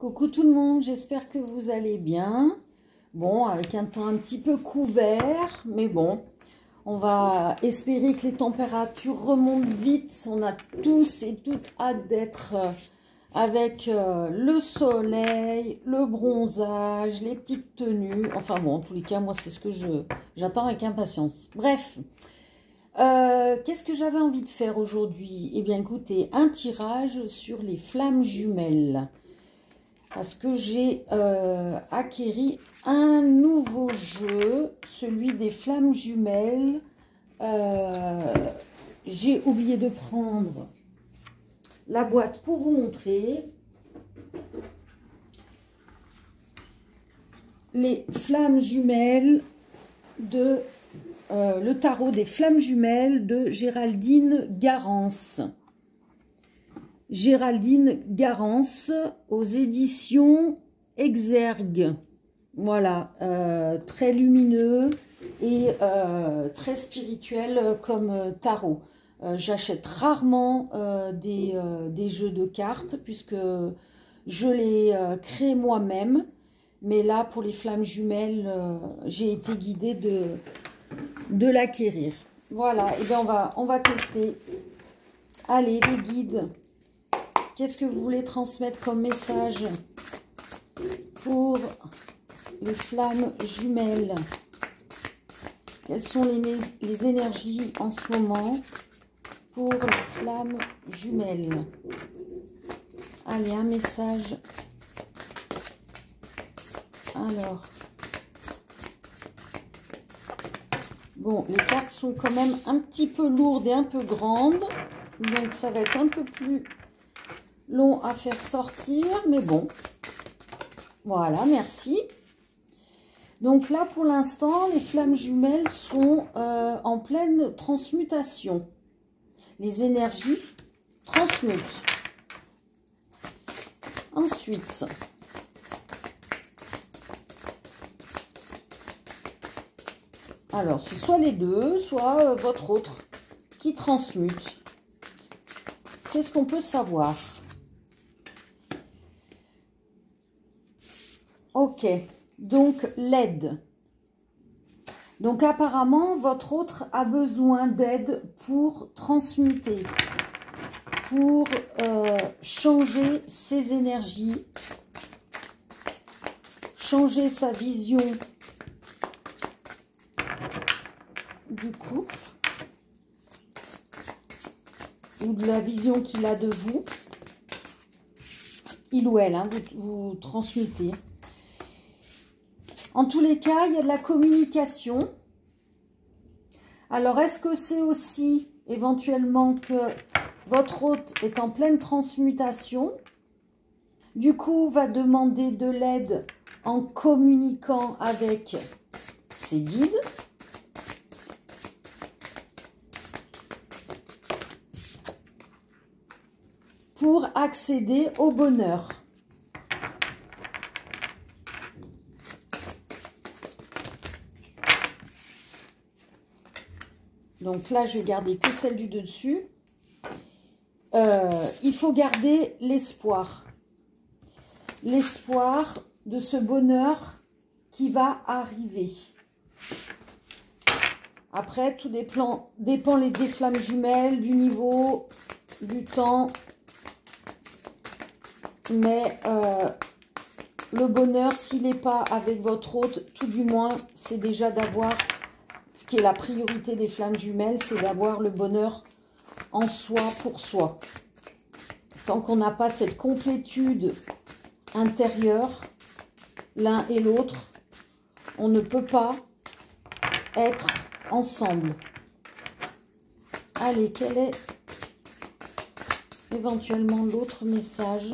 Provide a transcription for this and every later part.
Coucou tout le monde, j'espère que vous allez bien. Bon, avec un temps un petit peu couvert, mais bon, on va espérer que les températures remontent vite. On a tous et toutes hâte d'être avec le soleil, le bronzage, les petites tenues. Enfin bon, en tous les cas, moi, c'est ce que j'attends avec impatience. Bref, qu'est-ce que j'avais envie de faire aujourd'hui? Eh bien, écoutez, un tirage sur les flammes jumelles. Parce que j'ai acquéri un nouveau jeu, celui des flammes jumelles. J'ai oublié de prendre la boîte pour vous montrer. Les flammes jumelles de... le tarot des flammes jumelles de Géraldine Garance. Géraldine Garance aux éditions Exergue. Voilà, très lumineux et très spirituel comme tarot. J'achète rarement des jeux de cartes puisque je les crée moi-même. Mais là, pour les flammes jumelles, j'ai été guidée de l'acquérir. Voilà, et bien on va tester. Allez, les guides. Qu'est-ce que vous voulez transmettre comme message pour les flammes jumelles? Quelles sont les énergies en ce moment pour les flammes jumelles? Allez, un message. Alors, bon, les cartes sont quand même un petit peu lourdes et un peu grandes, donc ça va être un peu plus long à faire sortir, mais bon, voilà, merci. Donc là, pour l'instant, les flammes jumelles sont en pleine transmutation. Les énergies transmutent. Ensuite, alors, c'est soit les deux, soit votre autre qui transmute. Qu'est-ce qu'on peut savoir? Ok, donc l'aide. Donc apparemment, votre autre a besoin d'aide pour transmuter, pour changer ses énergies, changer sa vision du couple ou de la vision qu'il a de vous. Il ou elle, hein, vous transmutez. En tous les cas, il y a de la communication. Alors, est-ce que c'est aussi éventuellement que votre hôte est en pleine transmutation, du coup, va demander de l'aide en communiquant avec ses guides, pour accéder au bonheur. Donc là, je vais garder que celle du dessus. Il faut garder l'espoir. L'espoir de ce bonheur qui va arriver. Après, tout dépend des flammes jumelles, du niveau, du temps. Mais le bonheur, s'il n'est pas avec votre hôte, tout du moins, c'est déjà d'avoir... Ce qui est la priorité des flammes jumelles, c'est d'avoir le bonheur en soi, pour soi. Tant qu'on n'a pas cette complétude intérieure, l'un et l'autre, on ne peut pas être ensemble. Allez, quel est éventuellement l'autre message?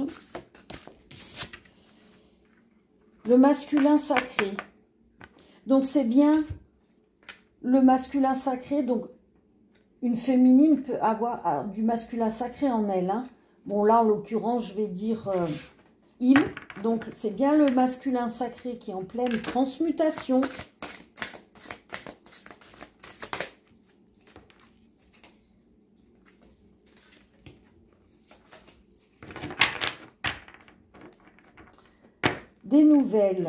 Le masculin sacré. Donc, c'est bien... Le masculin sacré, donc une féminine peut avoir du masculin sacré en elle. Hein. Bon, là, en l'occurrence, je vais dire il. Donc, c'est bien le masculin sacré qui est en pleine transmutation. des nouvelles.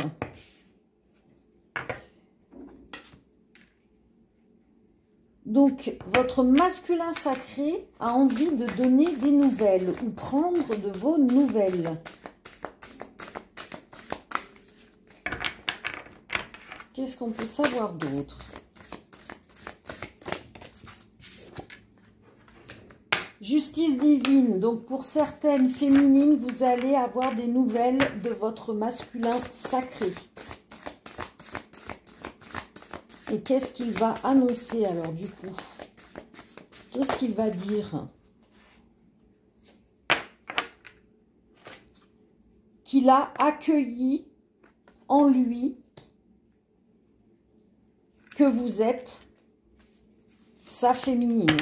Donc, votre masculin sacré a envie de donner des nouvelles ou prendre de vos nouvelles. Qu'est-ce qu'on peut savoir d'autre? Justice divine. Donc, pour certaines féminines, vous allez avoir des nouvelles de votre masculin sacré. Et qu'est-ce qu'il va annoncer alors du coup? Qu'est-ce qu'il va dire? Qu'il a accueilli en lui que vous êtes sa féminine.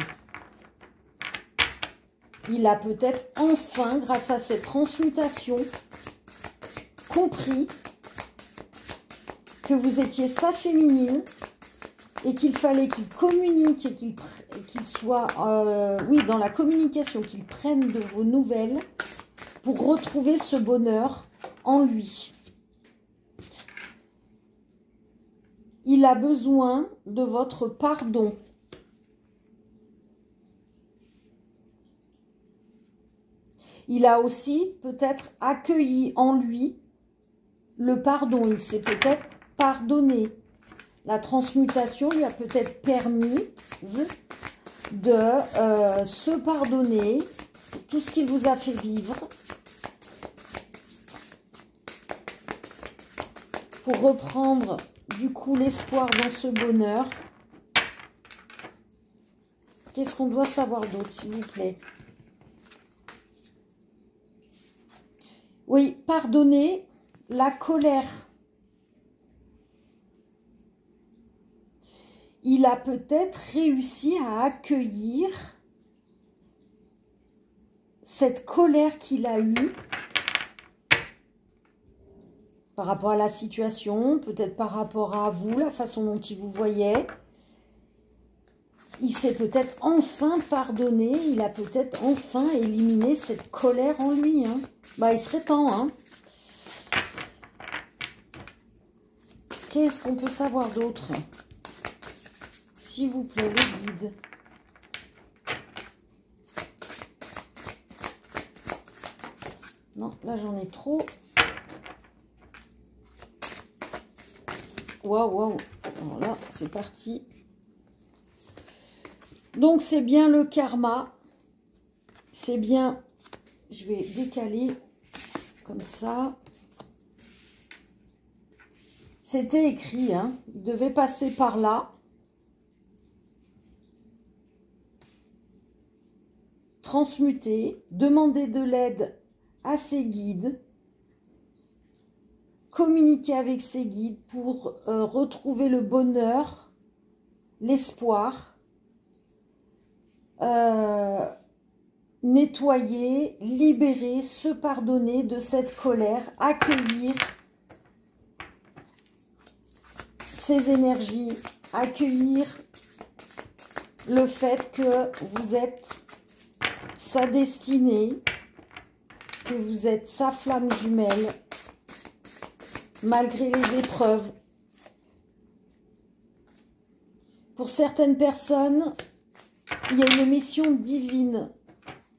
Il a peut-être enfin, grâce à cette transmutation, compris que vous étiez sa féminine et qu'il fallait qu'il communique et qu'il soit oui, dans la communication, qu'il prenne de vos nouvelles pour retrouver ce bonheur en lui. Il a besoin de votre pardon. Il a aussi peut-être accueilli en lui le pardon. Il s'est peut-être pardonné. La transmutation lui a peut-être permis de se pardonner pour tout ce qu'il vous a fait vivre, pour reprendre du coup l'espoir dans ce bonheur. Qu'est-ce qu'on doit savoir d'autre, s'il vous plaît? Oui, pardonner la colère. Il a peut-être réussi à accueillir cette colère qu'il a eue par rapport à la situation, peut-être par rapport à vous, la façon dont il vous voyait. Il s'est peut-être enfin pardonné, il a peut-être enfin éliminé cette colère en lui. Hein. Bah, il serait temps. Hein. Qu'est-ce qu'on peut savoir d'autre? S'il vous plaît, les guides. Non, là j'en ai trop. Waouh, waouh. Alors là, c'est parti. Donc, c'est bien le karma. C'est bien... Je vais décaler comme ça. C'était écrit, hein. Il devait passer par là. Transmuter, demander de l'aide à ses guides, communiquer avec ses guides pour retrouver le bonheur, l'espoir, nettoyer, libérer, se pardonner de cette colère, accueillir ces énergies, accueillir le fait que vous êtes sa destinée, que vous êtes sa flamme jumelle, malgré les épreuves. Pour certaines personnes, il y a une mission divine.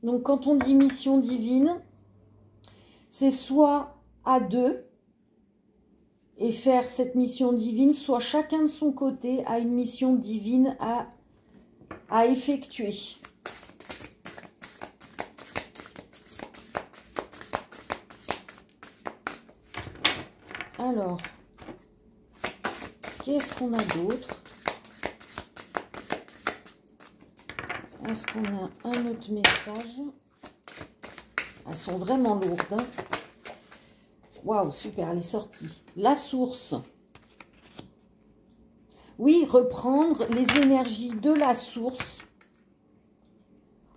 Donc, quand on dit mission divine, c'est soit à deux et faire cette mission divine, soit chacun de son côté a une mission divine à effectuer. Alors, qu'est-ce qu'on a d'autre? Est-ce qu'on a un autre message? Elles sont vraiment lourdes. Hein. Waouh, super, elle est sortie. La source. Oui, reprendre les énergies de la source.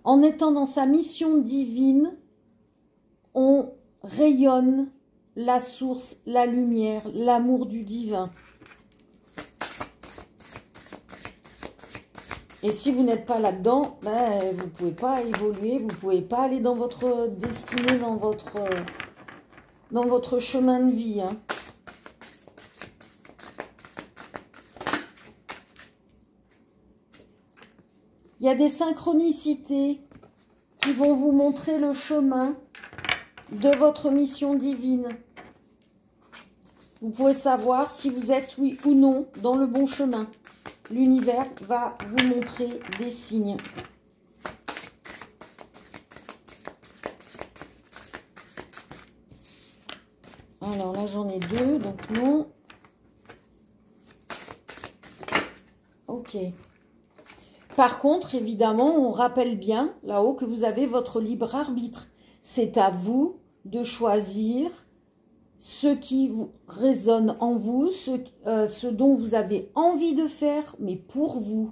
En étant dans sa mission divine, on rayonne la source, la lumière, l'amour du divin. Et si vous n'êtes pas là-dedans, ben, vous ne pouvez pas évoluer, vous ne pouvez pas aller dans votre destinée, dans votre dans votre chemin de vie. Hein. Il y a des synchronicités qui vont vous montrer le chemin de votre mission divine. Vous pouvez savoir si vous êtes, oui ou non, dans le bon chemin. L'univers va vous montrer des signes. Alors là, j'en ai deux, donc non. Ok. Par contre, évidemment, on rappelle bien là-haut que vous avez votre libre arbitre. C'est à vous de choisir ce qui vous résonne en vous, ce dont vous avez envie de faire, mais pour vous.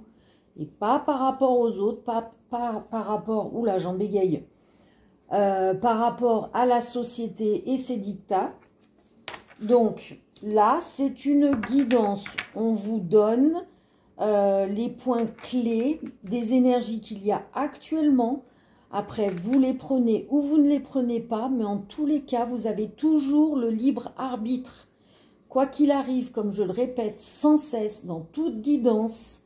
Et pas par rapport aux autres, pas par rapport, oula, j'en bégaye, par rapport à la société et ses dictats. Donc là, c'est une guidance. On vous donne les points clés des énergies qu'il y a actuellement. Après, vous les prenez ou vous ne les prenez pas, mais en tous les cas, vous avez toujours le libre arbitre. Quoi qu'il arrive, comme je le répète sans cesse, dans toute guidance,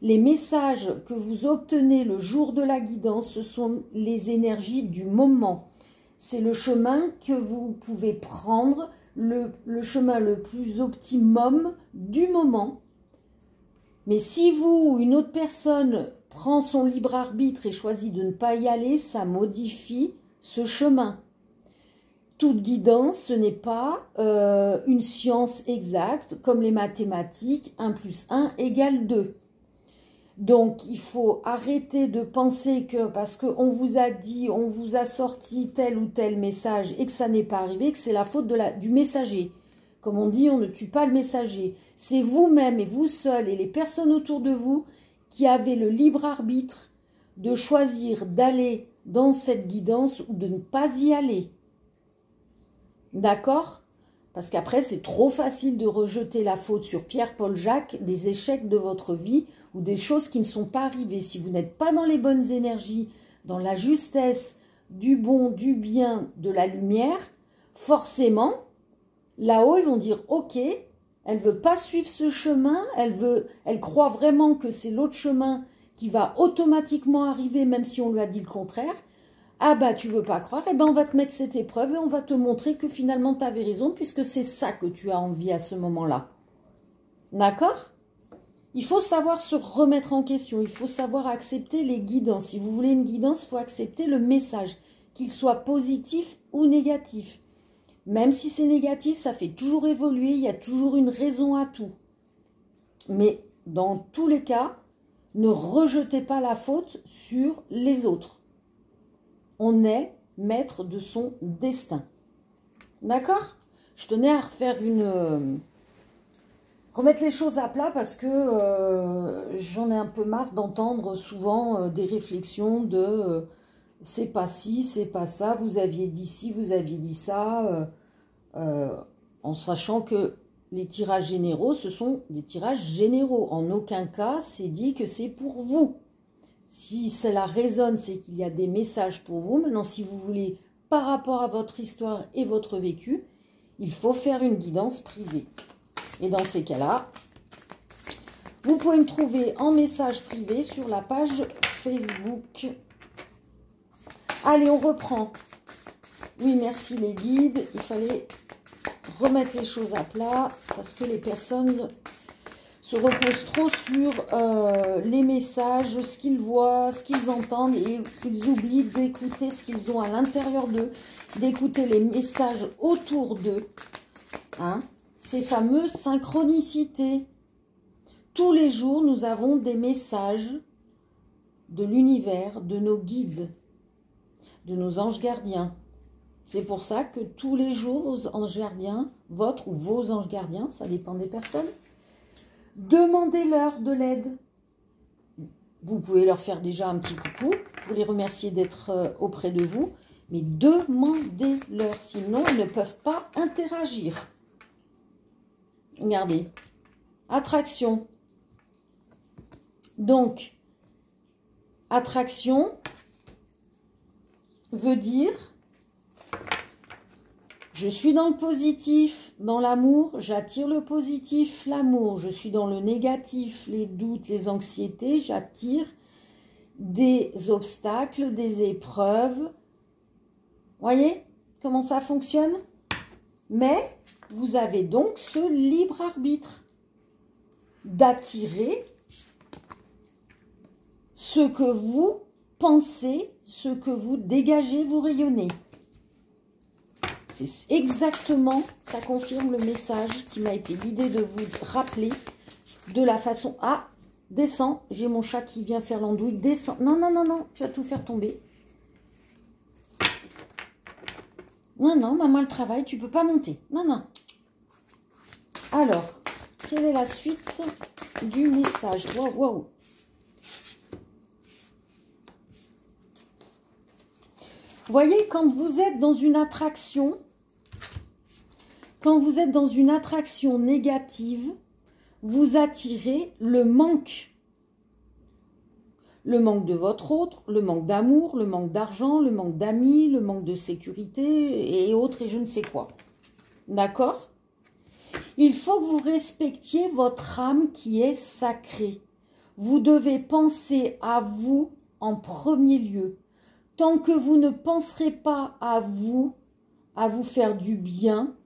les messages que vous obtenez le jour de la guidance, ce sont les énergies du moment. C'est le chemin que vous pouvez prendre, le chemin le plus optimum du moment. Mais si vous ou une autre personne prend son libre arbitre et choisit de ne pas y aller, ça modifie ce chemin. Toute guidance, ce n'est pas une science exacte, comme les mathématiques, 1 plus 1 égale 2. Donc, il faut arrêter de penser que parce qu'on vous a dit, on vous a sorti tel ou tel message et que ça n'est pas arrivé, que c'est la faute du messager. Comme on dit, on ne tue pas le messager. C'est vous-même et vous seul et les personnes autour de vous qui avez le libre arbitre de choisir d'aller dans cette guidance ou de ne pas y aller. D'accord ? Parce qu'après, c'est trop facile de rejeter la faute sur Pierre, Paul, Jacques, des échecs de votre vie ou des choses qui ne sont pas arrivées. Si vous n'êtes pas dans les bonnes énergies, dans la justesse, du bon, du bien, de la lumière, forcément, là-haut, ils vont dire « Ok, elle ne veut pas suivre ce chemin, elle croit vraiment que c'est l'autre chemin qui va automatiquement arriver, même si on lui a dit le contraire. Ah bah, tu veux pas croire, eh ben on va te mettre cette épreuve et on va te montrer que finalement tu avais raison, puisque c'est ça que tu as envie à ce moment-là. » D'accord ? Il faut savoir se remettre en question, il faut savoir accepter les guidances. Si vous voulez une guidance, il faut accepter le message, qu'il soit positif ou négatif. Même si c'est négatif, ça fait toujours évoluer, il y a toujours une raison à tout. Mais dans tous les cas, ne rejetez pas la faute sur les autres. On est maître de son destin. D'accord ? Je tenais à refaire remettre les choses à plat parce que j'en ai un peu marre d'entendre souvent des réflexions de c'est pas ci, c'est pas ça, vous aviez dit ci, vous aviez dit ça, en sachant que les tirages généraux, ce sont des tirages généraux. En aucun cas, c'est dit que c'est pour vous. Si cela résonne, c'est qu'il y a des messages pour vous. Maintenant, si vous voulez, par rapport à votre histoire et votre vécu, il faut faire une guidance privée. Et dans ces cas-là, vous pouvez me trouver en message privé sur la page Facebook. Allez, on reprend. Oui, merci les guides. Il fallait remettre les choses à plat parce que les personnes se reposent trop sur les messages, ce qu'ils voient, ce qu'ils entendent, et ils oublient d'écouter ce qu'ils ont à l'intérieur d'eux, d'écouter les messages autour d'eux, hein, ces fameuses synchronicités. Tous les jours, nous avons des messages de l'univers, de nos guides, de nos anges gardiens. C'est pour ça que tous les jours, vos anges gardiens, votre ou vos anges gardiens, ça dépend des personnes, demandez-leur de l'aide. Vous pouvez leur faire déjà un petit coucou pour les remercier d'être auprès de vous, mais demandez-leur, sinon ils ne peuvent pas interagir. Regardez, attraction. Donc, attraction veut dire Je suis dans le positif, dans l'amour, j'attire le positif, l'amour. Je suis dans le négatif, les doutes, les anxiétés, j'attire des obstacles, des épreuves. Voyez comment ça fonctionne? Mais vous avez donc ce libre arbitre d'attirer ce que vous pensez, ce que vous dégagez, vous rayonnez. C'est exactement, ça confirme le message qui m'a été guidé de vous rappeler de la façon... Ah, descends, j'ai mon chat qui vient faire l'andouille, descends. Non, non, non, non, tu vas tout faire tomber. Non, non, maman, elle travaille, tu peux pas monter. Non, non. Alors, quelle est la suite du message? Waouh, waouh. Vous voyez, quand vous êtes dans une attraction, négative, vous attirez le manque. Le manque de votre autre, le manque d'amour, le manque d'argent, le manque d'amis, le manque de sécurité et autres et je ne sais quoi. D'accord? Il faut que vous respectiez votre âme qui est sacrée. Vous devez penser à vous en premier lieu. Tant que vous ne penserez pas à vous faire du bien,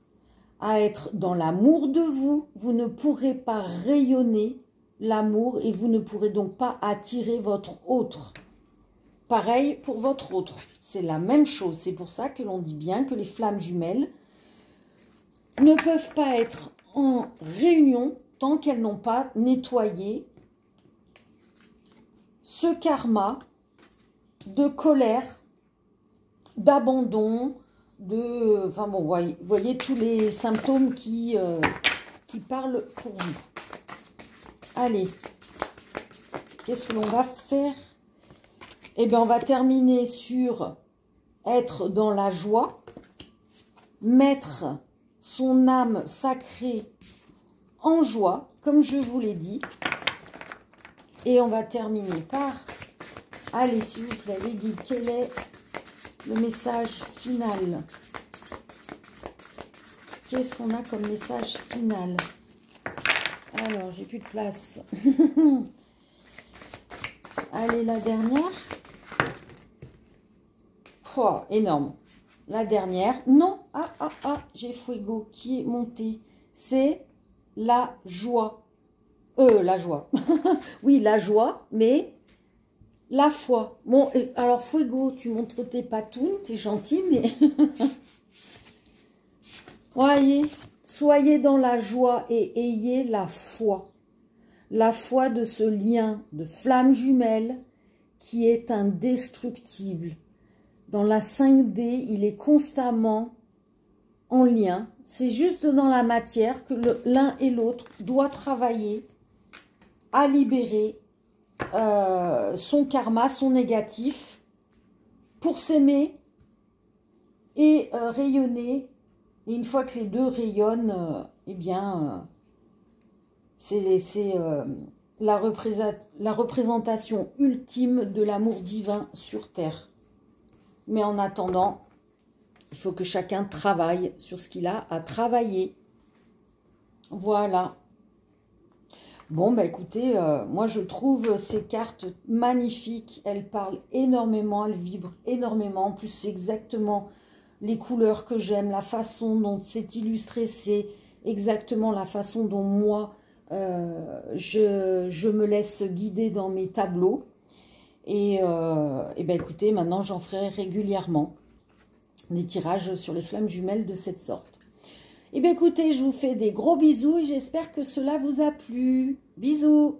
à être dans l'amour de vous, vous ne pourrez pas rayonner l'amour et vous ne pourrez donc pas attirer votre autre. Pareil pour votre autre, c'est la même chose. C'est pour ça que l'on dit bien que les flammes jumelles ne peuvent pas être en réunion tant qu'elles n'ont pas nettoyé ce karma de colère, d'abandon, enfin bon, vous voyez tous les symptômes qui parlent pour vous. Allez, qu'est-ce que l'on va faire? Eh bien, on va terminer sur être dans la joie, mettre son âme sacrée en joie, comme je vous l'ai dit. Et on va terminer par... Allez, s'il vous plaît, les guides, quel est le message final? Qu'est-ce qu'on a comme message final? Alors, j'ai plus de place. Allez, la dernière. Oh, énorme. La dernière. Non, j'ai Fuego qui est monté. C'est la joie. La joie. Oui, la joie, mais... La foi. Bon, alors Fuego, tu montres tes patounes, t'es gentil, mais... Voyez, soyez dans la joie et ayez la foi. La foi de ce lien de flamme jumelle qui est indestructible. Dans la 5D, il est constamment en lien. C'est juste dans la matière que l'un et l'autre doivent travailler à libérer son karma, son négatif, pour s'aimer et rayonner. Et une fois que les deux rayonnent, eh bien, c'est la représentation ultime de l'amour divin sur Terre. Mais en attendant, il faut que chacun travaille sur ce qu'il a à travailler. Voilà. Bon, bah écoutez, moi je trouve ces cartes magnifiques. Elles parlent énormément, elles vibrent énormément. En plus, c'est exactement les couleurs que j'aime, la façon dont c'est illustré, c'est exactement la façon dont moi, je me laisse guider dans mes tableaux. Et ben écoutez, maintenant j'en ferai régulièrement des tirages sur les flammes jumelles de cette sorte. Et bien écoutez, je vous fais des gros bisous et j'espère que cela vous a plu. Bisous!